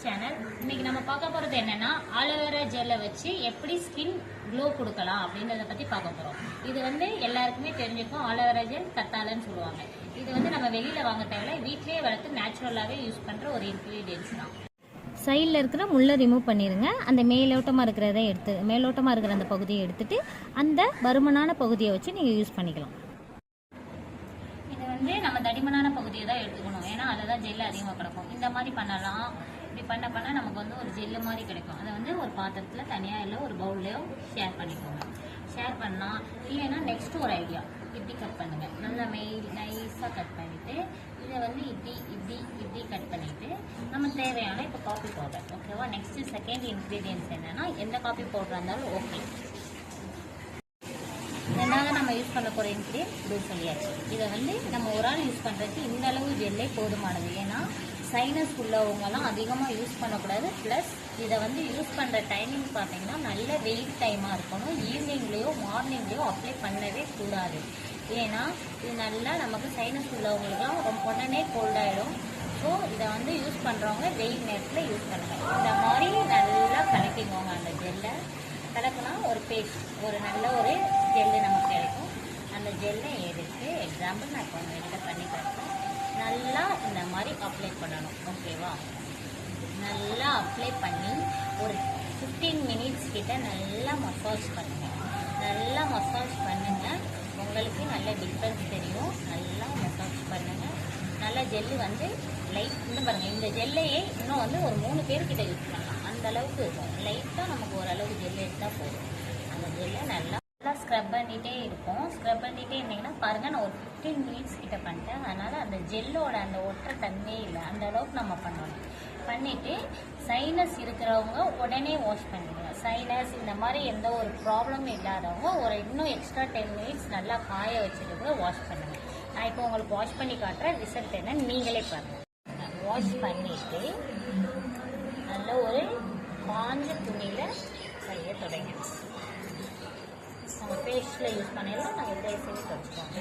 Channel. இன்னைக்கு நம்ம பார்க்க போறது என்னன்னா ஆலோவேரா ஜெல்லை வச்சு எப்படி ஸ்கின் க்ளோ கொடுக்கலாம் அப்படின்றத பத்தி பார்க்க போறோம். இது எல்லாருக்குமே தெரிஞ்சிருக்கும். ஆலோவேரா ஜெல் கத்தாழன்னு சொல்லுவாங்க. இது நம்ம வெளியில வாங்க தேவையில்ல, வீட்லயே வளர்த்து நேச்சுரலாவே யூஸ் பண்ற ஒரு இன்கிரீடியன்ஸ் தான். சைடில் இருக்கிற முள்ளை ரிமூவ் பண்ணிடுங்க. அந்த மேலோட்டமாக இருக்கிறத மேலோட்டமாக இருக்கிற அந்த பகுதியை எடுத்துட்டு அந்த பருமனான பகுதியை வச்சு நீங்கள் யூஸ் பண்ணிக்கலாம். இது நம்ம தடிமனான பகுதியை தான் எடுத்துக்கணும், ஏன்னா அதில் தான் ஜெல் அதிகமாக கிடக்கும். இந்த மாதிரி பண்ணலாம். இப்படி பண்ண நமக்கு ஒரு ஜெல்லு மாதிரி கிடைக்கும். அதை ஒரு பாத்திரத்தில் தனியாக இல்லை ஒரு பவுல்லையோ ஷேர் பண்ணிக்கோங்க. ஷேர் பண்ணலாம். இல்லைன்னா நெக்ஸ்ட் ஒரு ஐடியா, இப்படி கட் பண்ணுங்க. நல்லா நைஸாக கட் பண்ணிட்டு இதை இப்படி இப்படி இப்படி கட் பண்ணிட்டு நம்ம தேவையான இப்போ காஃபி பவுடர், ஓகேவா? நெக்ஸ்ட் செகண்ட் இன்க்ரீடியன்ஸ் என்னன்னா எந்த காஃபி பவுடராக இருந்தாலும் ஓகே. ரெண்டாவது நம்ம யூஸ் பண்ண போகிற இன்க்ரீடியன்ட் இது சொல்லியாச்சு. இதை நம்ம ஒரு ஆள் யூஸ் பண்ணுறதுக்கு இந்த அளவு ஜெல்லே போதுமானது. ஏன்னா சைனஸ் உள்ளவங்கலாம் அதிகமாக யூஸ் பண்ணக்கூடாது. ப்ளஸ் இதை யூஸ் பண்ணுற டைமிங் பார்த்தீங்கன்னா நல்ல வெயில் டைமாக இருக்கணும். ஈவினிங்லேயோ மார்னிங்லேயோ அப்ளை பண்ணவே கூடாது. ஏன்னா இது நல்லா நமக்கு சைனஸ் உள்ளவங்களுக்குலாம் உடனே கோல்டாயிடும். ஸோ இதை யூஸ் பண்ணுறவங்க வெயில் நேரத்தில் யூஸ் பண்ணுங்கள். இந்த மாதிரி நல்லா கலக்கிக்கோங்க. அந்த ஜெல்லை கலக்குனா ஒரு பேஸ்ட், ஒரு நல்ல ஒரு ஜெல்லு நமக்கு கிடைக்கும். அந்த ஜெல்லை எடுத்து எக்ஸாம்பிள் நான் இப்போ வெளியில் பண்ணி காட்டுறேன். நல்லா இந்த மாதிரி அப்ளை பண்ணணும், ஓகேவா? நல்லா அப்ளை பண்ணி ஒரு 15 மினிட்ஸ் கிட்ட நல்லா மசாஜ் பண்ணுங்கள். நல்லா மசாஜ் பண்ணுங்கள், உங்களுக்கு நல்ல டிஃப்ரென்ஸ் தெரியும். நல்லா மசாஜ் பண்ணுங்கள். நல்லா ஜெல்லு லைட் பாருங்கள். இந்த ஜெல்லையே இன்னும் ஒரு 3 பேர்கிட்ட யூஸ் பண்ணலாம். அந்த அளவுக்கு இருக்கும். லைட்டாக நமக்கு ஓரளவுக்கு ஜெல் எடுத்தால் போதும். அந்த ஜெல்லை நல்லா ஸ்க்ரப் பண்ணிகிட்டே இருக்கும். ஸ்க்ரப் பண்ணிகிட்டே இருந்தீங்கன்னா பாருங்கள், நான் ஒரு 15 மினிட்ஸ் கிட்ட பண்ணிட்டேன். அதனால் அந்த ஜெல்லோட அந்த ஒற்றை தன்மையே இல்லை. அந்த அளவுக்கு நம்ம பண்ணணும். பண்ணிவிட்டு சைனஸ் இருக்கிறவங்க உடனே வாஷ் பண்ணிடுங்க. சைனஸ் இந்த மாதிரி எந்த ஒரு ப்ராப்ளமும் இல்லாதவங்க ஒரு இன்னும் எக்ஸ்ட்ரா 10 மினிட்ஸ் நல்லா காய வச்சுட்டு கூட வாஷ் பண்ணுங்கள். நான் இப்போ உங்களுக்கு வாஷ் பண்ணி காட்டுறேன். ரிசல்ட் என்ன நீங்களே பாருங்கள். வாஷ் பண்ணிவிட்டு நல்ல ஒரு காஞ்ச துணியில் கையை தொடங்க. நம்ம ஃபேஸில் யூஸ் பண்ணிடலாம். நாங்கள் ஃபேஸையும் தொடச்சிக்கோங்க.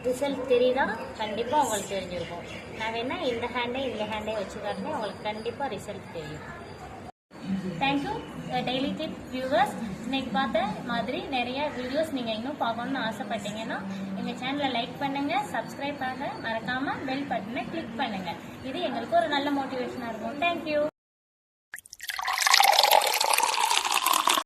ரிசல்ட் தெரியுதா? கண்டிப்பாக உங்களுக்கு தெரிஞ்சிருக்கும். நான் வேணா இந்த ஹேண்டே வச்சு காட்டினேன். உங்களுக்கு கண்டிப்பாக ரிசல்ட் தெரியும். Thank you daily tip viewers. இன்னைக்கு பார்த்த மாதிரி நிறைய வீடியோஸ் நீங்கள் இன்னும் பார்க்கணுன்னு ஆசைப்பட்டீங்கன்னா எங்கள் சேனலை லைக் பண்ணுங்கள், சப்ஸ்கிரைப் பண்ணுங்கள், மறக்காமல் பெல் பட்டனை கிளிக் பண்ணுங்கள். இது எங்களுக்கு ஒரு நல்ல மோட்டிவேஷனாக இருக்கும். தேங்க்யூ.